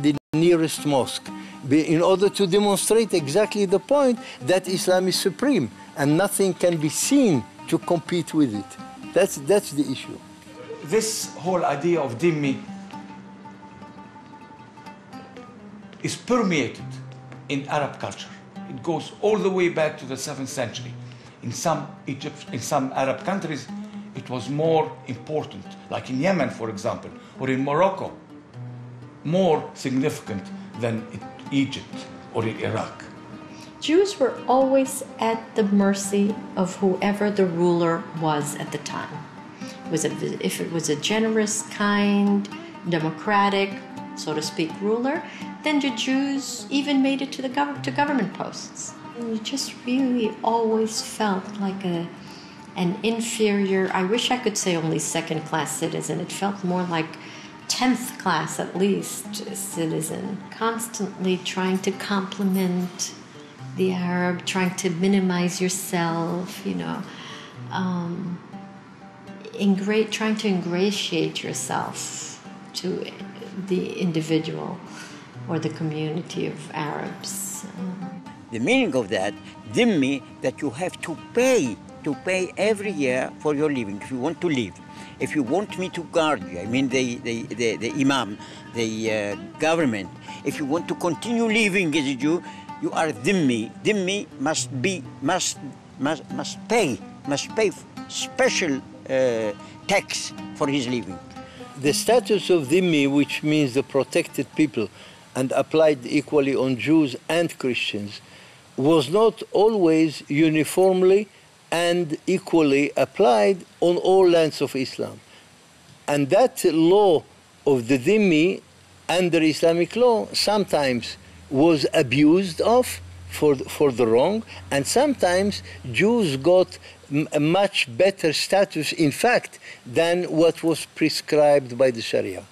the nearest mosque in order to demonstrate exactly the point that Islam is supreme and nothing can be seen to compete with it. That's the issue. This whole idea of Dhimmi is permeated in Arab culture. It goes all the way back to the 7th century. In some Arab countries, it was more important, like in Yemen, for example, or in Morocco, more significant than in Egypt or in Iraq. Jews were always at the mercy of whoever the ruler was at the time. If it was a generous, kind, democratic, so to speak, ruler, then the Jews even made it to government posts. And you just really always felt like an inferior, I wish I could say only second-class citizen. It felt more like 10th class, at least, citizen, constantly trying to compliment the Arab, trying to minimize yourself, you know, trying to ingratiate yourself to the individual or the community of Arabs. The meaning of that, Dhimmi, that you have to pay every year for your living if you want to live. If you want me to guard you, I mean the imam, the government, if you want to continue living as a Jew, you are Dhimmi. Dhimmi must pay special tax for his living. The status of Dhimmi, which means the protected people, and applied equally on Jews and Christians, was not always uniformly and equally applied on all lands of Islam. And that law of the Dhimmi under Islamic law sometimes was abused of for the wrong, and sometimes Jews got a much better status, in fact, than what was prescribed by the Sharia.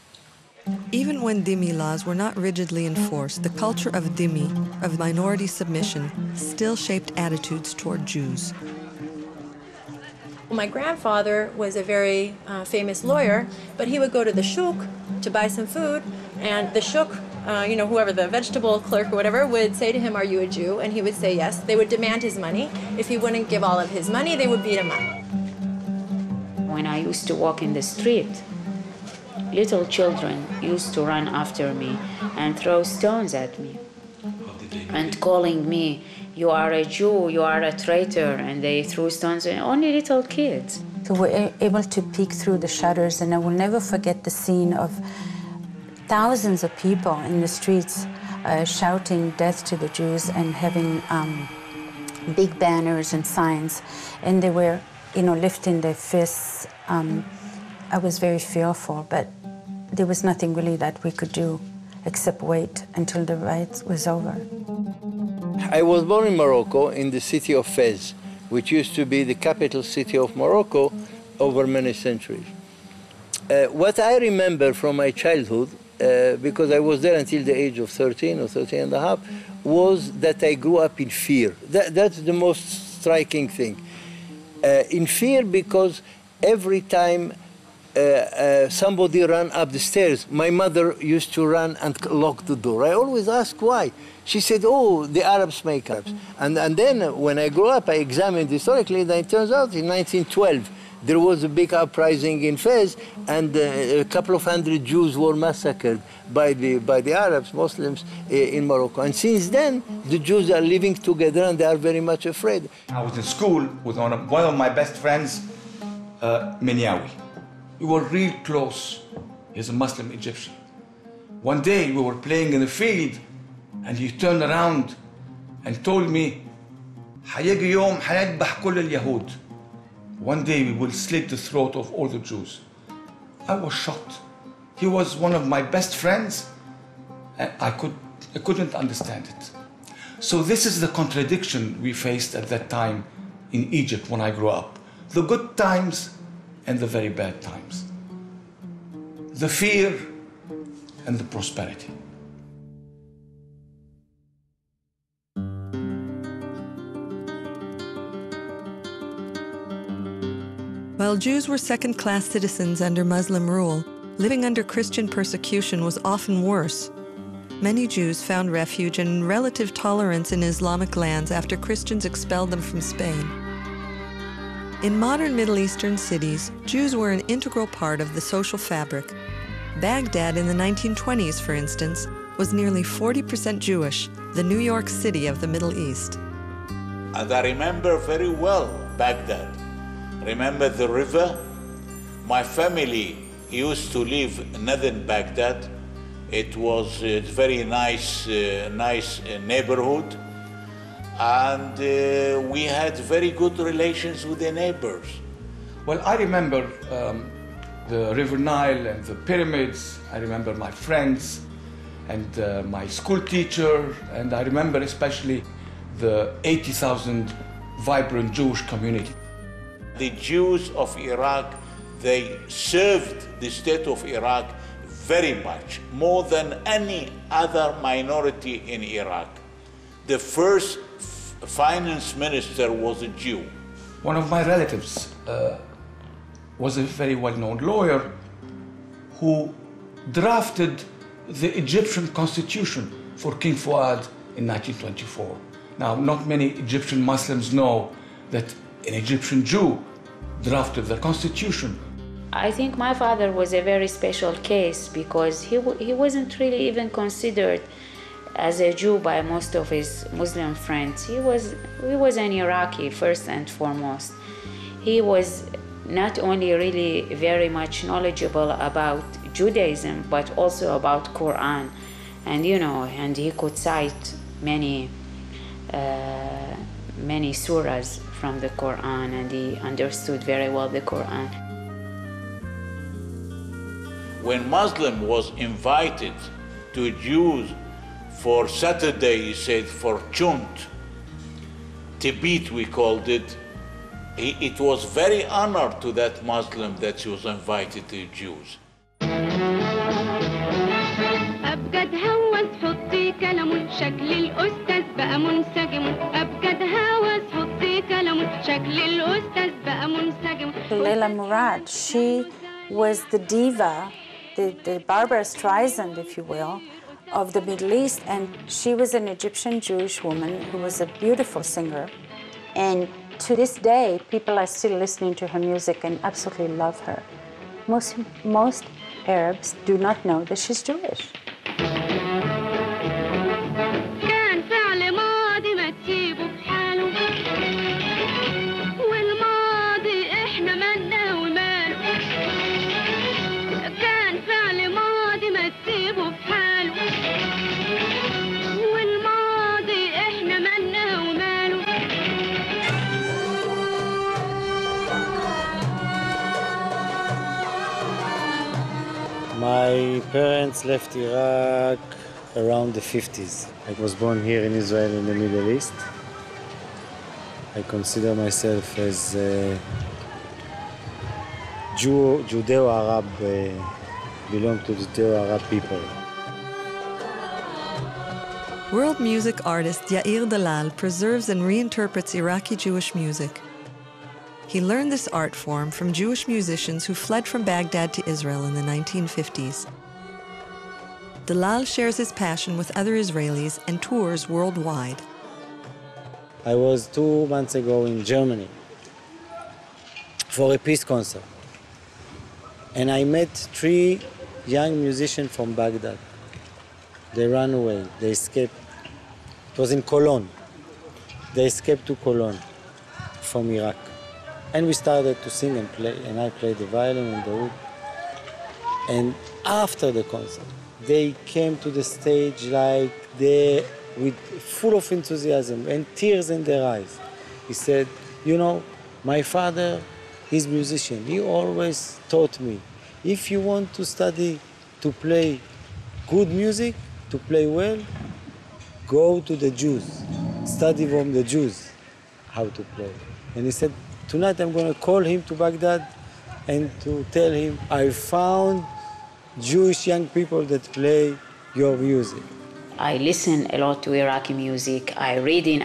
Even when Dhimmi laws were not rigidly enforced, the culture of Dhimmi, of minority submission, still shaped attitudes toward Jews. My grandfather was a very famous lawyer, but he would go to the shuk to buy some food, and the shuk, whoever, the vegetable clerk or whatever, would say to him, "Are you a Jew?" And he would say yes. They would demand his money. If he wouldn't give all of his money, they would beat him up. When I used to walk in the street, little children used to run after me and throw stones at me and calling me, "You are a Jew, you are a traitor," and they threw stones at only little kids. So we're able to peek through the shutters, and I will never forget the scene of thousands of people in the streets shouting death to the Jews and having big banners and signs, and they were, lifting their fists. I was very fearful, but there was nothing really that we could do except wait until the riot was over. I was born in Morocco, in the city of Fez, which used to be the capital city of Morocco over many centuries. What I remember from my childhood, because I was there until the age of 13 or 13 and a half, was that I grew up in fear. That's the most striking thing. In fear because every time somebody ran up the stairs, my mother used to run and lock the door. I always asked why. She said, "Oh, the Arabs make Arabs." And then when I grew up, I examined historically, and it turns out in 1912, there was a big uprising in Fez, and a couple of hundred Jews were massacred by the Arabs, Muslims, in Morocco. And since then, the Jews are living together, and they are very much afraid. I was in school with one of my best friends, Minyawi. We were real close. He's a Muslim Egyptian. One day we were playing in the field, and he turned around and told me, "حيجي يوم حنذبح كل اليهود." One day we will slit the throat of all the Jews. I was shocked. He was one of my best friends, and I couldn't understand it. So this is the contradiction we faced at that time in Egypt when I grew up. The good times and the very bad times. The fear and the prosperity. While Jews were second-class citizens under Muslim rule, living under Christian persecution was often worse. many Jews found refuge and relative tolerance in Islamic lands after Christians expelled them from Spain. In modern Middle Eastern cities, Jews were an integral part of the social fabric. Baghdad in the 1920s, for instance, was nearly 40% Jewish, the New York City of the Middle East. And I remember very well Baghdad. Remember the river? My family used to live in northern Baghdad. It was a very nice neighborhood. And we had very good relations with the neighbors. Well, I remember the River Nile and the pyramids. I remember my friends and my school teacher. And I remember especially the 80,000 vibrant Jewish community. The Jews of Iraq, they served the state of Iraq very much, more than any other minority in Iraq. The first finance minister was a Jew. One of my relatives was a very well-known lawyer who drafted the Egyptian constitution for King Fuad in 1924. Now, not many Egyptian Muslims know that an Egyptian Jew drafted the constitution. I think my father was a very special case because he wasn't really even considered as a Jew by most of his Muslim friends. He was an Iraqi first and foremost. He was not only really very much knowledgeable about Judaism, but also about Quran. And and he could cite many surahs from the Quran, and he understood very well the Quran. When Muslim was invited to Jews for Saturday, he said, for Chunt, Tibet we called it, it was very honored to that Muslim that she was invited to Jews. أبجد هوس حطي كلام شكل الأستاذ بقى منسجم أبجد هوس حطي كلام شكل الأستاذ بقى منسجم. Leila Murad, she was the diva, the Barbara Streisand, if you will, of the Middle East, and she was an Egyptian Jewish woman who was a beautiful singer. And to this day, people are still listening to her music and absolutely love her. Most Arabs do not know that she's Jewish. كان فعل ماضي ما تسيبه بحاله والماضي احنا مالنا وماله كان فعل ماضي ما تسيبه بحاله والماضي احنا مالنا وماله. My parents left Iraq around the 50s. I was born here in Israel in the Middle East. I consider myself as a Judeo-Arab, belong to the Judeo-Arab people. World music artist Yair Dalal preserves and reinterprets Iraqi Jewish music. He learned this art form from Jewish musicians who fled from Baghdad to Israel in the 1950s. Dalal shares his passion with other Israelis and tours worldwide. I was 2 months ago in Germany for a peace concert. And I met 3 young musicians from Baghdad. They ran away, they escaped. It was in Cologne. They escaped to Cologne from Iraq. And we started to sing and play, and I played the violin and the oud. And after the concert, they came to the stage like they, with full of enthusiasm and tears in their eyes. He said, my father is a musician. He always taught me, if you want to study to play good music, to play well, go to the Jews, study from the Jews how to play. And he said, tonight I'm going to call him to Baghdad and to tell him, I found Jewish young people that play your music. I listen a lot to Iraqi music. I read in